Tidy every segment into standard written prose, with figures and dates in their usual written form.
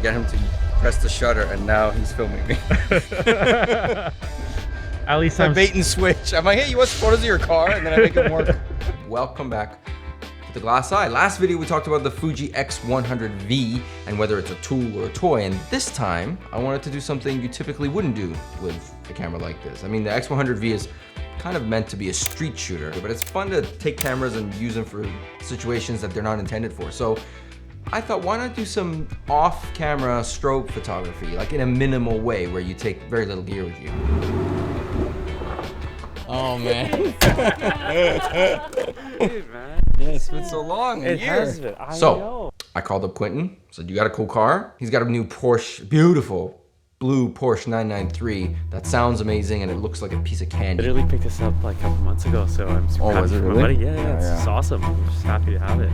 get him to press the shutter, and now he's filming me. At least I'm bait and switch. I'm like, hey, you want photos of your car? And then I make it work. Welcome back to the Glass Eye. Last video we talked about the Fuji X100V and whether it's a tool or a toy. And this time I wanted to do something you typically wouldn't do with a camera like this. I mean, the X100V is kind of meant to be a street shooter, but it's fun to take cameras and use them for situations that they're not intended for. So I thought, why not do some off-camera strobe photography, like in a minimal way where you take very little gear with you. Oh man. Dude, man. Yeah, it's been so long. It has been. I know. I called up Quentin, said, you got a cool car? He's got a new Porsche, beautiful blue Porsche 993 that sounds amazing and it looks like a piece of candy. Literally picked this up like a couple months ago, so I'm super happy was it for my really? buddy. Yeah, it's just awesome. I'm just happy to have it.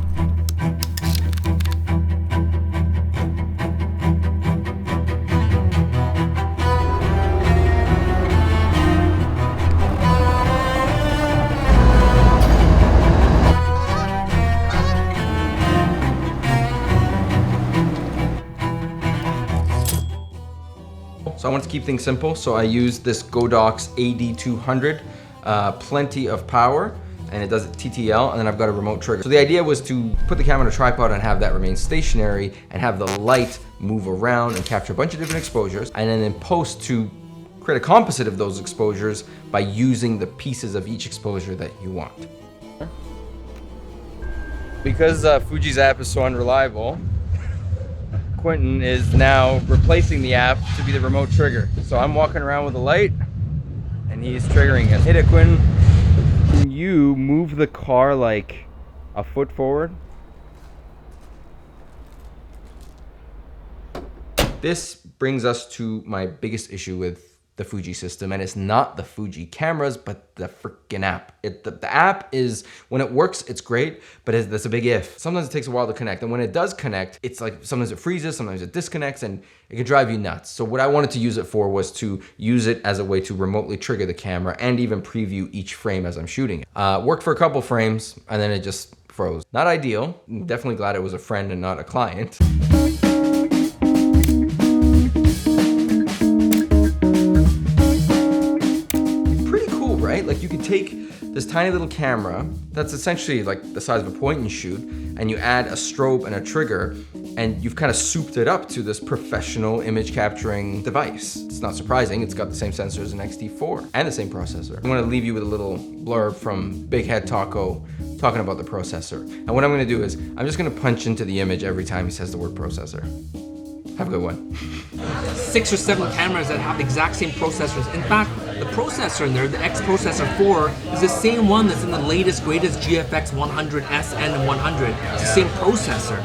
So I wanted to keep things simple, so I used this Godox AD200, plenty of power, and it does TTL, and then I've got a remote trigger. So the idea was to put the camera on a tripod and have that remain stationary and have the light move around and capture a bunch of different exposures, and then in post to create a composite of those exposures by using the pieces of each exposure that you want. Because Fuji's app is so unreliable, Quentin is now replacing the app to be the remote trigger. So I'm walking around with a light and he's triggering it. Hit it, Quentin. Can you move the car like a foot forward? This brings us to my biggest issue with the Fuji system, and it's not the Fuji cameras, but the freaking app. The app is, when it works, it's great, but that's a big if. Sometimes it takes a while to connect, and when it does connect, it's like sometimes it freezes, sometimes it disconnects, and it can drive you nuts. So what I wanted to use it for was to use it as a way to remotely trigger the camera and even preview each frame as I'm shooting it. Worked for a couple frames, and then it just froze. Not ideal. I'm definitely glad it was a friend and not a client. Right? Like you could take this tiny little camera that's essentially like the size of a point and shoot, and you add a strobe and a trigger, and you've kind of souped it up to this professional image capturing device. It's not surprising, it's got the same sensors as an XT4 and the same processor. I'm gonna leave you with a little blurb from Big Head Taco talking about the processor. And what I'm gonna do is, I'm just gonna punch into the image every time he says the word processor. Have a good one. 6 or 7 cameras that have the exact same processors. In fact, the processor in there, the X Processor 4, is the same one that's in the latest, greatest GFX 100S and 100. It's the same processor.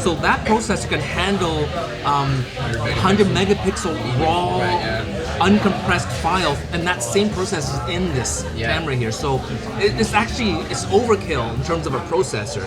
So that processor can handle 100 megapixel raw, uncompressed files, and that same processor is in this camera here. So it's actually, it's overkill in terms of a processor.